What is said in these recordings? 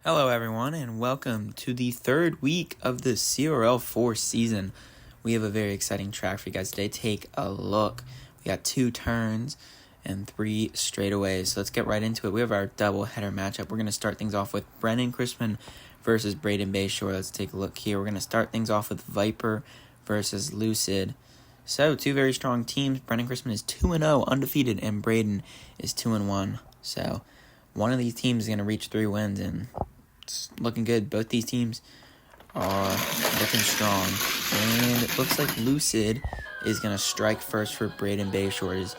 Hello everyone and welcome to the third week of the CRL4 season. We have a very exciting track for you guys today. Take a look. We got 2 turns and 3 straightaways. So let's get right into it. We have our double header matchup. We're going to start things off with Brennan Crispin versus Braden Bayshore. Let's take a look here. We're going to start things off with Viper versus Lucid. So 2 very strong teams. Brennan Crispin is 2-0 undefeated and Braden is 2-1. So one of these teams is going to reach 3 wins and it's looking good. Both these teams are looking strong. And it looks like Lucid is going to strike first for Braden Bayshore, is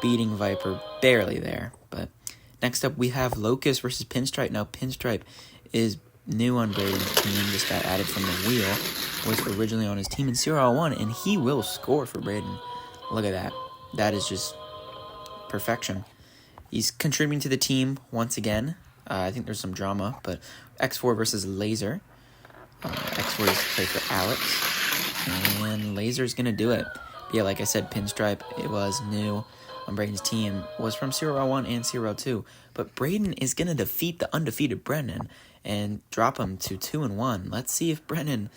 beating Viper barely there. But next up we have Locust versus Pinstripe. Now Pinstripe is new on Braden's team, just got added from the wheel, was originally on his team in CRL1, and he will score for Braden. Look at that. That is just perfection. He's contributing to the team once again. I think there's some drama, but X4 versus Laser. X4 is play for Alex, and Laser's going to do it. But yeah, like I said, Pinstripe, it was new on Braden's team, was from CRL1 and CRL2. But Braden is going to defeat the undefeated Brennan and drop him to 2-1. Let's see if Brennan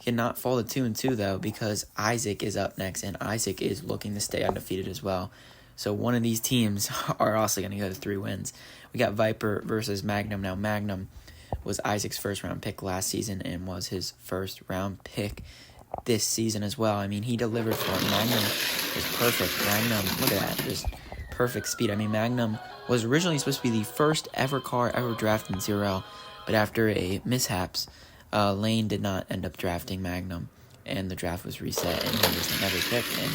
cannot fall to 2-2, though, because Isaac is up next, and Isaac is looking to stay undefeated as well. So one of these teams are also going to go to 3 wins. We got Viper versus Magnum. Now, Magnum was Isaac's first-round pick last season and was his first-round pick this season as well. I mean, he delivered for him. Magnum is perfect. Magnum, look at that, just perfect speed. I mean, Magnum was originally supposed to be the first ever car ever drafted in CRL, but after a mishaps, Lane did not end up drafting Magnum, and the draft was reset, and he was never picked, and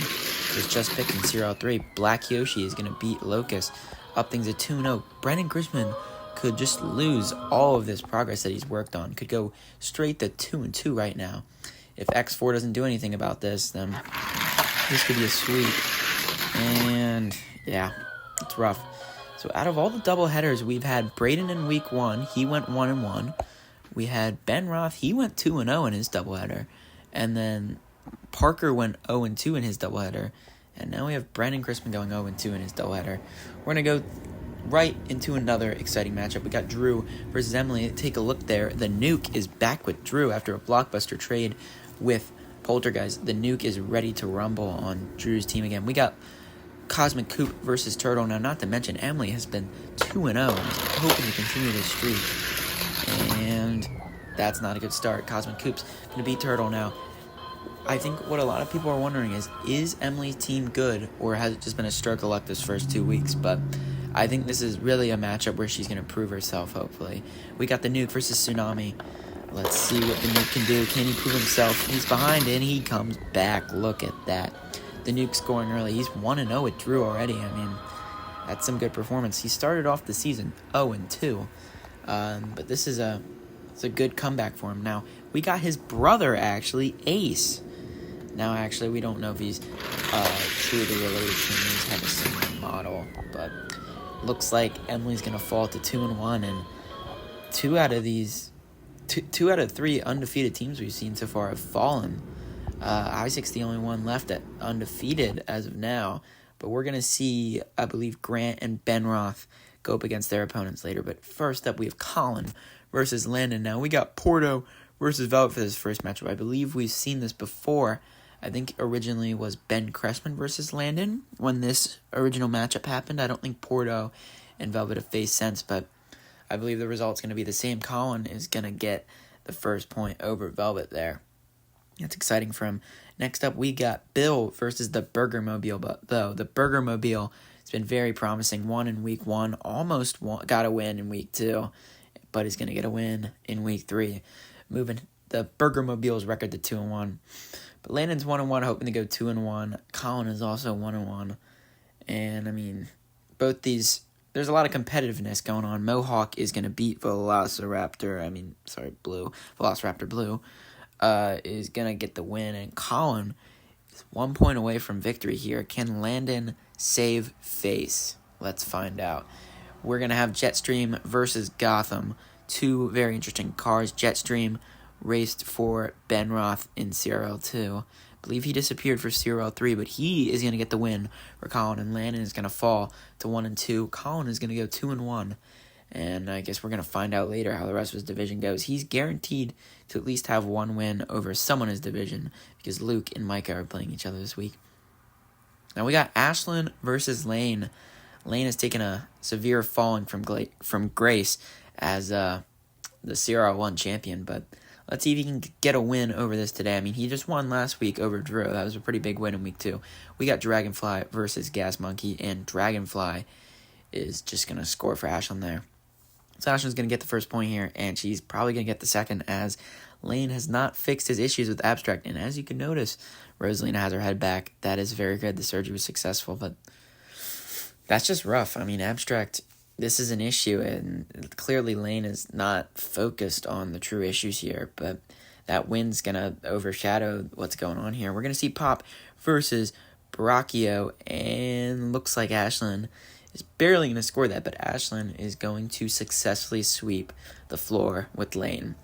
was just picked in CRL3. Black Yoshi is going to beat Locust, up things at 2-0. Brennan Crispin could just lose all of this progress that he's worked on. Could go straight to 2-2 right now. If X4 doesn't do anything about this, then this could be a sweep. And yeah, it's rough. So out of all the double headers, we've had Braden in week 1. He went 1-1. We had Ben Roth. He went 2-0 in his doubleheader. And then Parker went 0-2 in his doubleheader. And now we have Brennan Crispin going 0-2 in his doubleheader. We're going to go right into another exciting matchup. We got Drew versus Emily. Take a look there. The Nuke is back with Drew after a blockbuster trade with Poltergeist. The Nuke is ready to rumble on Drew's team again. We got Cosmic Coop versus Turtle. Now, not to mention, Emily has been 2-0 and is hoping to continue this streak. And that's not a good start. Cosmic Coop's going to beat Turtle now. I think what a lot of people are wondering is Emily's team good, or has it just been a stroke of luck this first 2 weeks? But I think this is really a matchup where she's going to prove herself, hopefully. We got the Nuke versus Tsunami. Let's see what the Nuke can do. Can he prove himself? He's behind and he comes back. Look at that. The Nuke scoring early. He's 1-0 with Drew already. I mean, that's some good performance. He started off the season 0-2. But this is it's a good comeback for him. Now, we got his brother, actually, Ace. Now, actually, we don't know if he's truly related to him. He's had a similar model. But looks like Emily's going to fall to 2-1. And 2 out of 3 undefeated teams we've seen so far have fallen. Isaac's the only one left at undefeated as of now. But we're going to see, I believe, Grant and Ben Roth go up against their opponents later. But first up, we have Colin versus Landon. Now, we got Porto versus Velvet for this first matchup. I believe we've seen this before. I think originally was Ben Cressman versus Landon when this original matchup happened. I don't think Porto and Velvet have faced since, but I believe the result's going to be the same. Colin is going to get the first point over Velvet there. That's exciting for him. Next up, we got Bill versus the Burgermobile. But though the Burgermobile has been very promising. Won in week 1, almost got a win in week 2, but is going to get a win in week 3. Moving the Burgermobile's record to 2-1. But Landon's 1-1, hoping to go 2-1. Colin is also 1-1. And, I mean, both these, there's a lot of competitiveness going on. Mohawk is going to beat Velociraptor Blue, is going to get the win. And Colin is 1 point away from victory here. Can Landon save face? Let's find out. We're going to have Jetstream versus Gotham. 2 very interesting cars. Jetstream raced for Ben Roth in CRL2. I believe he disappeared for CRL3, but he is going to get the win for Colin, and Landon is going to fall to 1-2. Colin is going to go 2-1. And I guess we're going to find out later how the rest of his division goes. He's guaranteed to at least have one win over someone in his division because Luke and Micah are playing each other this week. Now we got Ashlyn versus Lane. Lane has taken a severe falling from grace as the CRL1 champion, but let's see if he can get a win over this today. I mean, he just won last week over Drew. That was a pretty big win in week 2. We got Dragonfly versus Gas Monkey, and Dragonfly is just going to score for Ashlyn there. So Ashlyn's going to get the first point here, and she's probably going to get the second as Lane has not fixed his issues with Abstract. And as you can notice, Rosalina has her head back. That is very good. The surgery was successful, but that's just rough. I mean, Abstract, this is an issue, and clearly Lane is not focused on the true issues here, but that win's going to overshadow what's going on here. We're going to see Pop versus Brachio, and looks like Ashlyn is barely going to score that, but Ashlyn is going to successfully sweep the floor with Lane.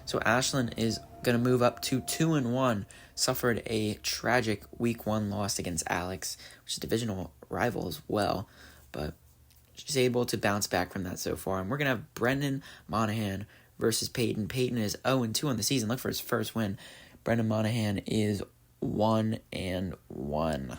So Ashlyn is going to move up to 2-1, suffered a tragic week 1 loss against Alex, which is a divisional rival as well, but she's able to bounce back from that so far. And we're going to have Brendan Monahan versus Peyton. Peyton is 0-2 on the season. Look for his first win. Brendan Monahan is 1-1.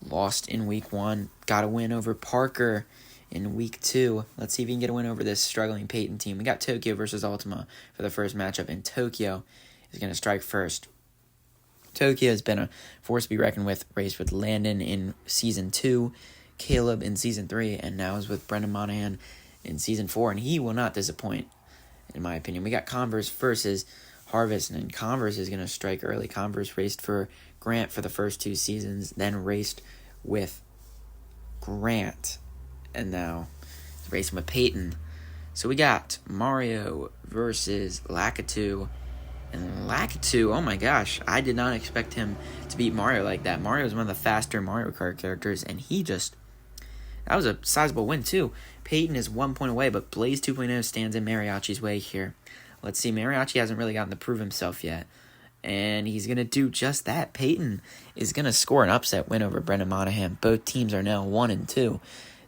Lost in week 1. Got a win over Parker in week 2. Let's see if he can get a win over this struggling Peyton team. We got Tokyo versus Ultima for the first matchup, and Tokyo is going to strike first. Tokyo has been a force to be reckoned with, raced with Landon in Season 2, Caleb in Season 3, and now is with Brendan Monahan in Season 4, and he will not disappoint, in my opinion. We got Converse versus Harvest, and Converse is going to strike early. Converse raced for Grant for the first 2 seasons, then raced with Grant, and now he's racing with Peyton. So we got Mario versus Lakitu, and Lakitu, oh my gosh, I did not expect him to beat Mario like that. Mario is one of the faster Mario Kart characters, and that was a sizable win too. Peyton is 1 point away, but Blaze 2.0 stands in Mariachi's way here. Let's see, Mariachi hasn't really gotten to prove himself yet, and he's going to do just that. Peyton is going to score an upset win over Brendan Monahan. Both teams are now 1-2.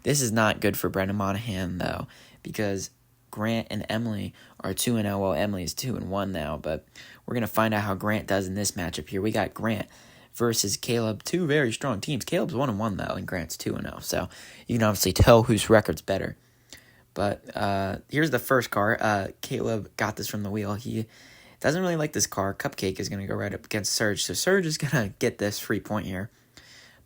This is not good for Brendan Monahan, though, because Grant and Emily are 2-0, while Emily is 2-1 now, but we're going to find out how Grant does in this matchup here. We got Grant versus Caleb, 2 very strong teams. Caleb's 1-1, though, and Grant's 2-0, so you can obviously tell whose record's better. But here's the first car. Caleb got this from the wheel. He doesn't really like this car. Cupcake is going to go right up against Surge. So Surge is going to get this free point here.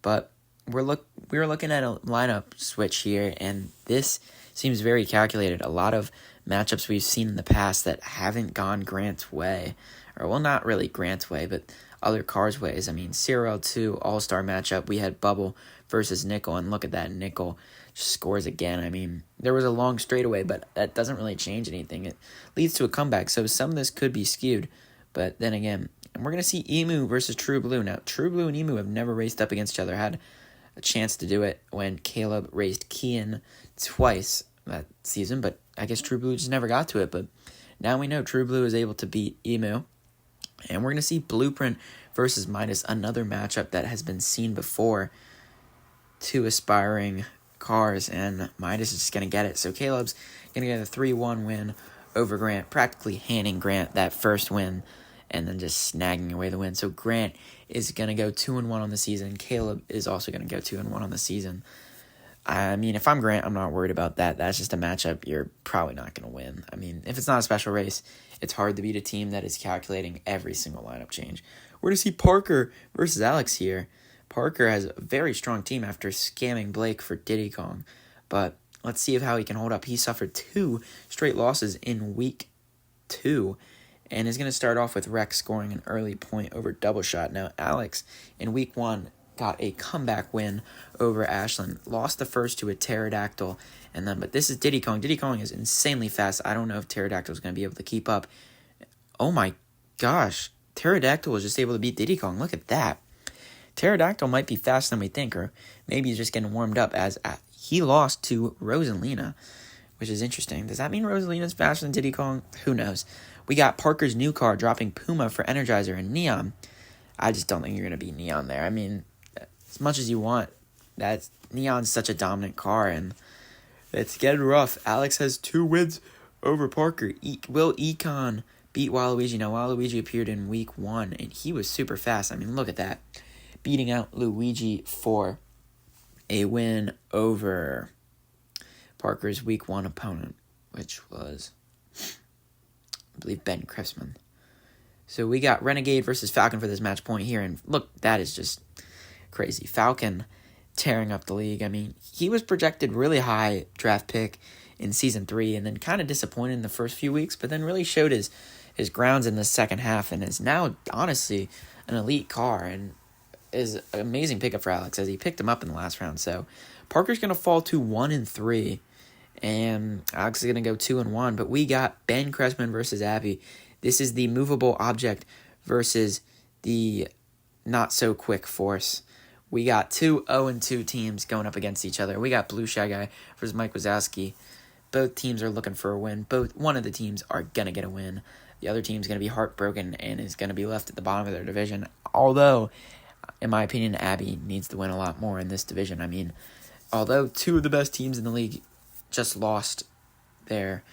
But we were looking at a lineup switch here, and this seems very calculated. A lot of matchups we've seen in the past that haven't gone Grant's way. Or, well, not really Grant's way, but other cars' ways. I mean, CRL2 All-Star matchup, we had Bubble versus Nickel, and look at that. Nickel just scores again. I mean, there was a long straightaway, but that doesn't really change anything. It leads to a comeback, so some of this could be skewed. But then again, and we're going to see Emu versus True Blue. Now, True Blue and Emu have never raced up against each other. Had a chance to do it when Caleb raced Kian twice that season, but I guess True Blue just never got to it. But now we know True Blue is able to beat Emu. And we're going to see Blueprint versus Midas, another matchup that has been seen before. 2 aspiring cars, and Midas is just going to get it. So Caleb's going to get a 3-1 win over Grant, practically handing Grant that first win and then just snagging away the win. So Grant is going to go 2-1 on the season. Caleb is also going to go 2-1 on the season. I mean, if I'm Grant, I'm not worried about that. That's just a matchup you're probably not going to win. I mean, if it's not a special race, it's hard to beat a team that is calculating every single lineup change. We're going to see Parker versus Alex here. Parker has a very strong team after scamming Blake for Diddy Kong. But let's see how he can hold up. He suffered 2 straight losses in week 2 and is going to start off with Rex scoring an early point over Double Shot. Now, Alex in week 1 got a comeback win over Ashlyn. Lost the first to a Pterodactyl, but this is Diddy Kong. Diddy Kong is insanely fast. I don't know if Pterodactyl is going to be able to keep up. Oh my gosh, Pterodactyl was just able to beat Diddy Kong. Look at that. Pterodactyl might be faster than we think, or maybe he's just getting warmed up as he lost to Rosalina, which is interesting. Does that mean Rosalina's faster than Diddy Kong? Who knows? We got Parker's new car dropping Puma for Energizer and Neon. I just don't think you're going to beat Neon there. I mean, as much as you want, Neon's such a dominant car, and It's getting rough. Alex has 2 wins over Parker. Will Econ beat Waluigi. Now, Waluigi appeared in week 1, and he was super fast. I mean, look at that. Beating out Luigi for a win over Parker's week 1 opponent, which was, I believe, Ben Crispman. So we got Renegade versus Falcon for this match point here, and look, that is just crazy. Falcon tearing up the league. I mean, he was projected really high draft pick in Season 3, and then kind of disappointed in the first few weeks, but then really showed his grounds in the second half, and is now, honestly, an elite car, and is an amazing pickup for Alex, as he picked him up in the last round. So Parker's going to fall to 1-3, and Alex is going to go 2-1, but we got Ben Cressman versus Abby. This is the movable object versus the not-so-quick force. We got 2 0-2 teams going up against each other. We got Blue Shy Guy versus Mike Wazowski. Both teams are looking for a win. One of the teams are going to get a win. The other team's going to be heartbroken and is going to be left at the bottom of their division. Although, in my opinion, Abby needs to win a lot more in this division. I mean, although 2 of the best teams in the league just lost their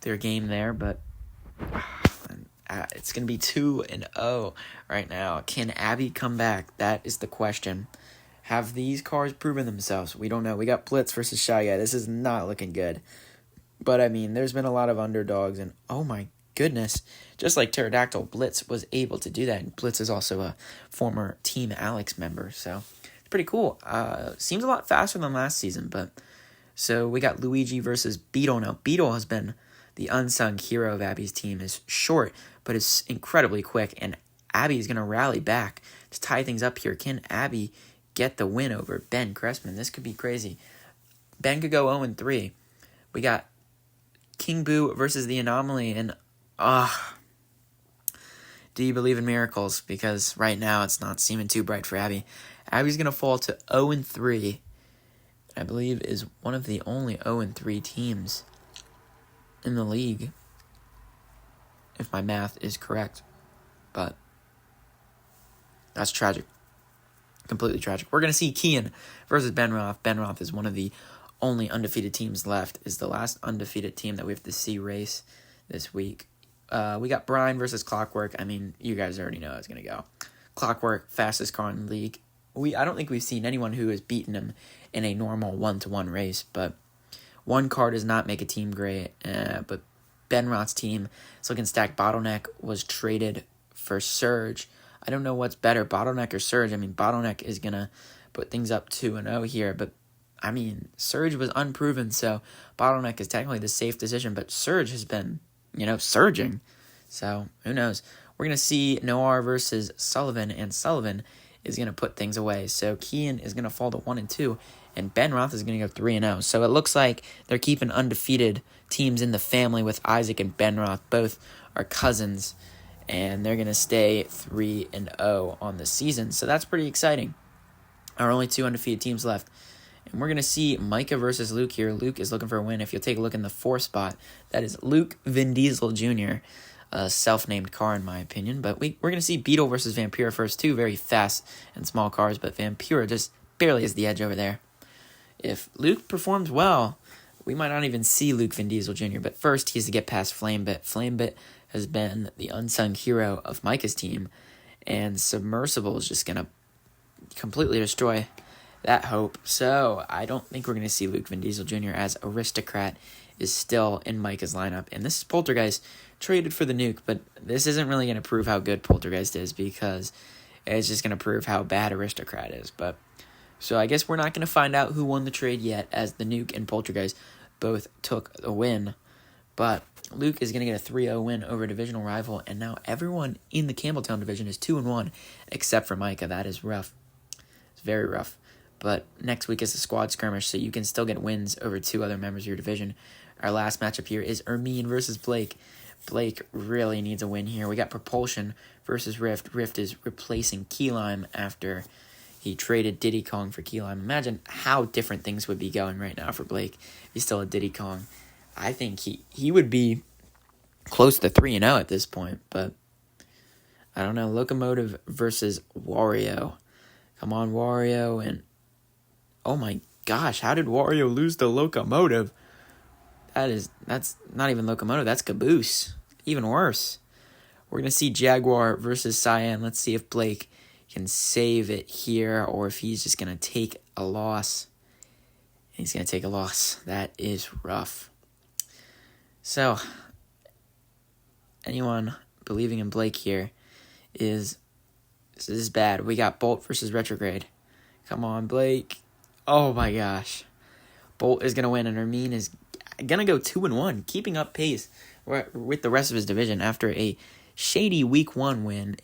game there, but it's going to be 2-0 right now. Can Abby come back? That is the question. Have these cars proven themselves? We don't know. We got Blitz versus Shy Guy. This is not looking good. But, I mean, there's been a lot of underdogs, and oh my goodness, just like Pterodactyl, Blitz was able to do that. And Blitz is also a former Team Alex member, so it's pretty cool. Seems a lot faster than last season, but so we got Luigi versus Beetle. Now, Beetle has been the unsung hero of Abby's team. Is short, but is incredibly quick, and Abby is going to rally back to tie things up here. Can Abby get the win over Ben Cressman? This could be crazy. Ben could go 0-3. We got King Boo versus the Anomaly, and do you believe in miracles? Because right now it's not seeming too bright for Abby. Abby's going to fall to 0-3. I believe is one of the only 0-3 teams in the league, if my math is correct. But that's tragic. Completely tragic. We're going to see Kian versus Ben Roth. Ben Roth is one of the only undefeated teams left, is the last undefeated team that we have to see race this week. We got Brian versus Clockwork. I mean, you guys already know how it's going to go. Clockwork, fastest car in the league. I don't think we've seen anyone who has beaten him in a normal 1-to-1 race, but one car does not make a team great. But Ben Roth's team is looking stacked. Bottleneck was traded for Surge. I don't know what's better, Bottleneck or Surge. I mean, Bottleneck is going to put things up 2-0 here, but I mean, Surge was unproven, so Bottleneck is technically the safe decision, but Surge has been, surging. So, who knows? We're going to see Noir versus Sullivan, and Sullivan is going to put things away. So, Kian is going to fall to 1-2, and Ben Roth is going to go 3-0. So, it looks like they're keeping undefeated teams in the family with Isaac and Ben Roth. Both are cousins, and they're going to stay 3-0 on the season. So, that's pretty exciting. Our only 2 undefeated teams left. And we're going to see Micah versus Luke here. Luke is looking for a win. If you'll take a look in the 4 spot, that is Luke Vin Diesel Jr., a self-named car in my opinion. But we're going to see Beetle versus Vampira first. 2 very fast and small cars, but Vampira just barely has the edge over there. If Luke performs well, we might not even see Luke Vin Diesel Jr., but first he has to get past Flamebit. Flamebit has been the unsung hero of Micah's team, and Submersible is just going to completely destroy that hope. So I don't think we're going to see Luke Vin Diesel Jr. as Aristocrat is still in Micah's lineup. And this is Poltergeist traded for the nuke, but this isn't really going to prove how good Poltergeist is, because it's just going to prove how bad Aristocrat is. But so I guess we're not going to find out who won the trade yet, as the nuke and Poltergeist both took a win. But Luke is going to get a 3-0 win over a divisional rival, and now everyone in the Campbelltown division is 2-1 except for Micah. That is rough. It's very rough. But next week is a squad skirmish, so you can still get wins over 2 other members of your division. Our last matchup here is Ermine versus Blake. Blake really needs a win here. We got Propulsion versus Rift. Rift is replacing Key Lime after he traded Diddy Kong for Key Lime. Imagine how different things would be going right now for Blake if he's still a Diddy Kong. I think he would be close to 3-0 at this point, but I don't know. Locomotive versus Wario. Come on, Wario, and oh my gosh, how did Wario lose the locomotive? That's not even locomotive, that's caboose. Even worse. We're going to see Jaguar versus Cyan. Let's see if Blake can save it here or if he's just going to take a loss. He's going to take a loss. That is rough. So, anyone believing in Blake here this is bad. We got Bolt versus Retrograde. Come on, Blake. Oh my gosh. Bolt is going to win, and Ermine is going to go 2-1, keeping up pace with the rest of his division after a shady week 1 win,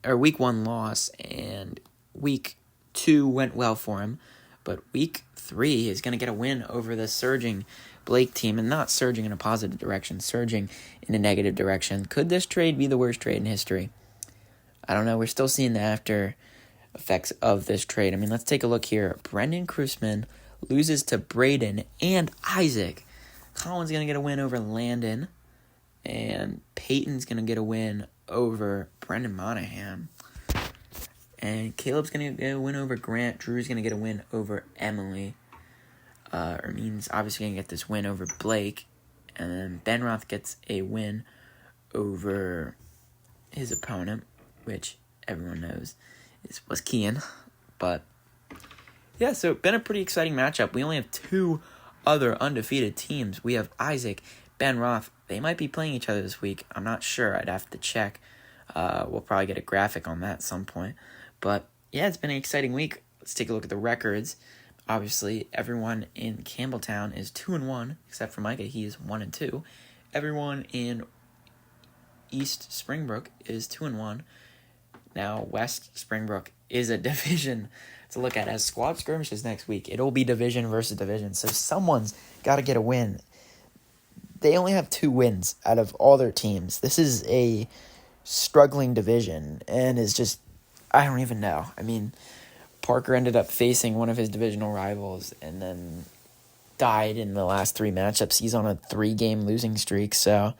or week 1 loss, and week 2 went well for him, but week 3 is going to get a win over the surging Blake team, and not surging in a positive direction, surging in a negative direction. Could this trade be the worst trade in history? I don't know. We're still seeing the after effects of this trade. I mean, let's take a look here. Brendan Krusman loses to Braden and Isaac. Colin's going to get a win over Landon, and Peyton's going to get a win over Brendan Monahan. And Caleb's going to get a win over Grant. Drew's going to get a win over Emily. Ermine's obviously going to get this win over Blake. And then Ben Roth gets a win over his opponent, which everyone knows was Kian. But, yeah, so been a pretty exciting matchup. We only have 2 other undefeated teams. We have Isaac, Ben Roth. They might be playing each other this week. I'm not sure. I'd have to check. We'll probably get a graphic on that at some point. But, yeah, it's been an exciting week. Let's take a look at the records. Obviously, everyone in Campbelltown is 2-1, except for Micah. He is 1-2. Everyone in East Springbrook is 2-1. Now, West Springbrook is a division to look at as squad skirmishes next week. It'll be division versus division, so someone's got to get a win. They only have 2 wins out of all their teams. This is a struggling division, and is just, I don't even know. I mean, Parker ended up facing one of his divisional rivals and then died in the last 3 matchups. He's on a 3-game losing streak, so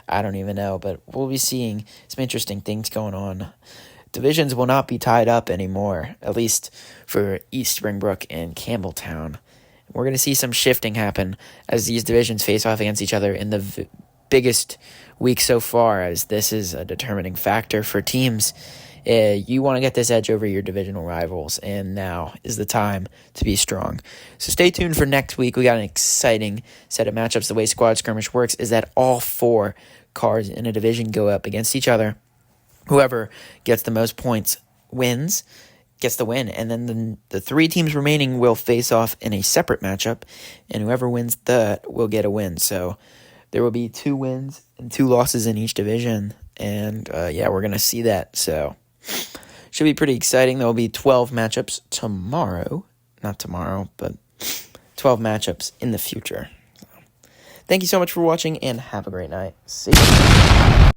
I don't even know. But we'll be seeing some interesting things going on. Divisions will not be tied up anymore, at least for East Springbrook and Campbelltown. We're going to see some shifting happen as these divisions face off against each other in the biggest week so far, as this is a determining factor for teams. You want to get this edge over your divisional rivals, and now is the time to be strong. So stay tuned for next week. We got an exciting set of matchups. The way Squad Skirmish works is that all 4 cars in a division go up against each other. Whoever gets the most points wins, gets the win, and then the 3 teams remaining will face off in a separate matchup, and whoever wins that will get a win. So there will be 2 wins and 2 losses in each division, and we're going to see that. So should be pretty exciting. There will be 12 matchups tomorrow. Not tomorrow, but 12 matchups in the future. So, thank you so much for watching, and have a great night. See you.